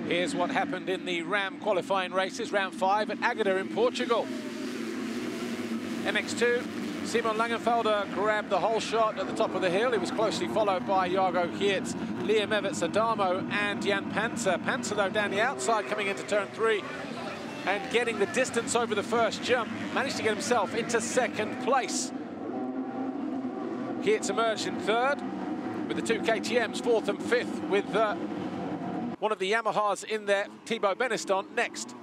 Here's what happened in the Ram qualifying races, round 5 at Águeda in Portugal. MX2, Simon Langenfelder grabbed the whole shot at the top of the hill. He was closely followed by Jago Geerts, Liam Everts, Adamo and Jan Panzer. Panzer, though, down the outside coming into turn 3 and getting the distance over the first jump, managed to get himself into 2nd place. Geerts emerged in 3rd with the 2 KTMs, 4th and 5th, with one of the Yamahas in there, Thibaut Beneston, next.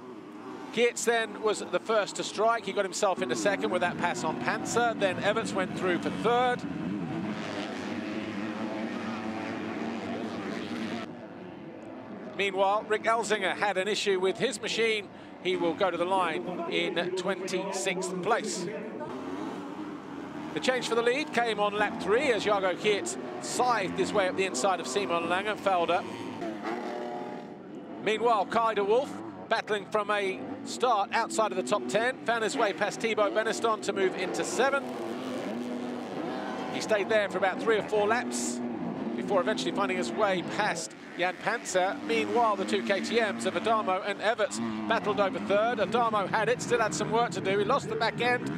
Geerts then was the first to strike. He got himself into 2nd with that pass on Panzer. Then Everts went through for 3rd. Meanwhile, Rick Elzinga had an issue with his machine. He will go to the line in 26th place. The change for the lead came on lap 3 as Jago Geerts scythed his way up the inside of Simon Langenfelder. Meanwhile, Kai de Wolf, battling from a start outside of the top 10, found his way past Thibaut Beneston to move into 7th. He stayed there for about 3 or 4 laps before eventually finding his way past Jan Panzer. Meanwhile, the 2 KTMs of Adamo and Everts battled over 3rd. Adamo had it, still had some work to do. He lost the back end.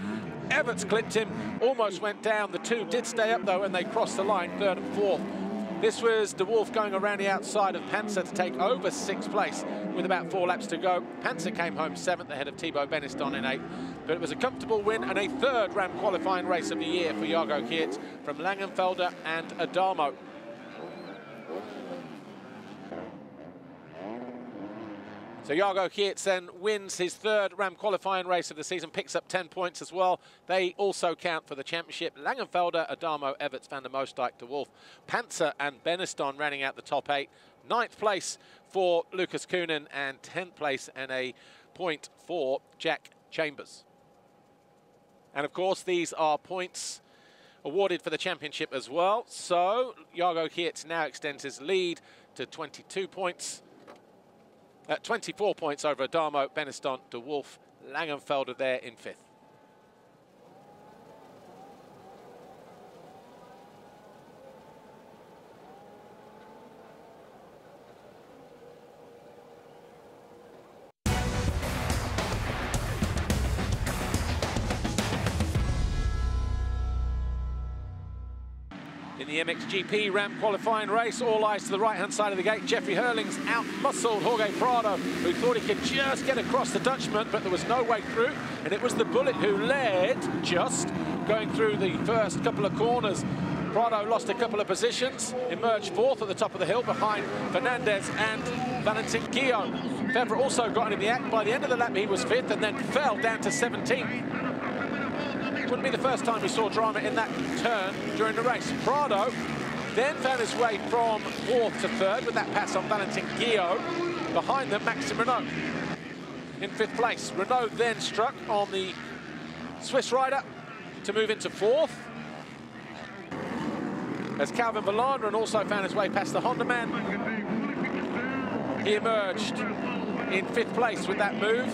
Everts clipped him, almost went down. The 2 did stay up, though, and they crossed the line 3rd and 4th. This was de Wolf going around the outside of Panzer to take over 6th place with about 4 laps to go. Panzer came home 7th ahead of Thibaut Beneston in 8th. But it was a comfortable win and a 3rd Ram qualifying race of the year for Jago Geerts from Langenfelder and Adamo. So Jago Geerts then wins his 3rd Ram qualifying race of the season, picks up 10 points as well. They also count for the championship. Langenfelder, Adamo, Everts, Van der Moosdijk, de Wolf, Panzer and Beneston rounding out the top 8. 9th place for Lucas Koenen and 10th place and a point for Jack Chambers. And of course, these are points awarded for the championship as well. So Jago Geerts now extends his lead to 22 points. 24 points over Adamo, Beneston, de Wolf, Langenfelder there in 5th. In the MXGP Ram qualifying race, all eyes to the right-hand side of the gate. Jeffrey Hurlings out-muscled Jorge Prado, who thought he could just get across the Dutchman, but there was no way through. And it was the Bullet who led, just going through the first couple of corners. Prado lost a couple of positions, emerged 4th at the top of the hill behind Fernandez and Valentin Guillaume. Febvre also got in the act. By the end of the lap, he was 5th and then fell down to 17th. Wouldn't be the first time we saw drama in that turn during the race. Prado then found his way from 4th to 3rd with that pass on Valentin Guillaume. Behind them, Maxime Renault in 5th place. Renault then struck on the Swiss rider to move into 4th. As Calvin Verlanderen also found his way past the Honda man. He emerged in 5th place with that move.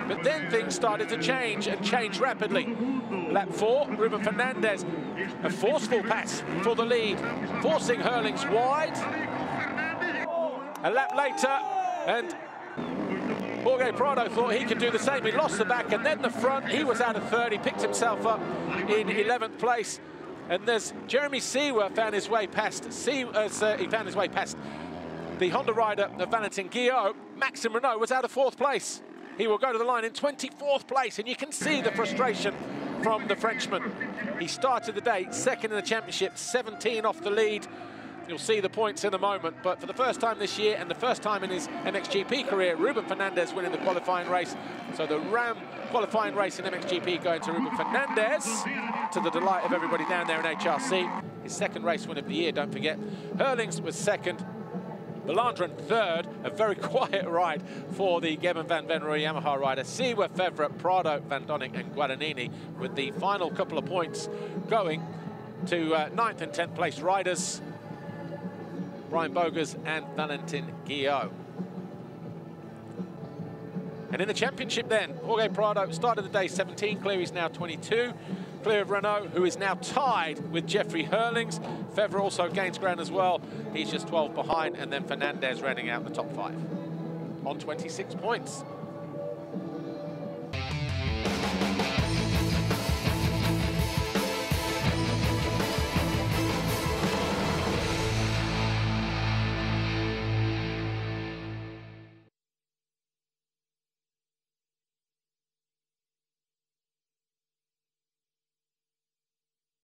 But then things started to change, and change rapidly. Lap 4, Ruben Fernandez, a forceful pass for the lead, forcing Hurlings wide. A lap later, and Jorge Prado thought he could do the same. He lost the back and then the front. He was out of 3rd. He picked himself up in 11th place. And there's Jeremy Seewer found his way past. He found his way past the Honda rider, Valentin Guillaume. Maxime Renault was out of 4th place. He will go to the line in 24th place, and you can see the frustration from the Frenchman. He started the day 2nd in the championship, 17 off the lead. You'll see the points in a moment, but for the first time this year and the first time in his MXGP career, Ruben Fernandez winning the qualifying race. So the Ram qualifying race in MXGP going to Ruben Fernandez, to the delight of everybody down there in HRC. His 2nd race win of the year, don't forget. Hurlings was 2nd. Verlanderen 3rd, a very quiet ride for the Gebben van Venrooy Yamaha rider. Seewer, Febvre, Prado, Van Donning and Guadagnini, with the final couple of points going to 9th and 10th place riders, Brian Bogers and Valentin Guillaume. And in the championship then, Jorge Prado started the day 17 clear, he's now 22. Clear of Renault, who is now tied with Jeffrey Hurlings. Febvre also gains ground as well. He's just 12 behind, and then Fernandez rounding out the top 5. on 26 points.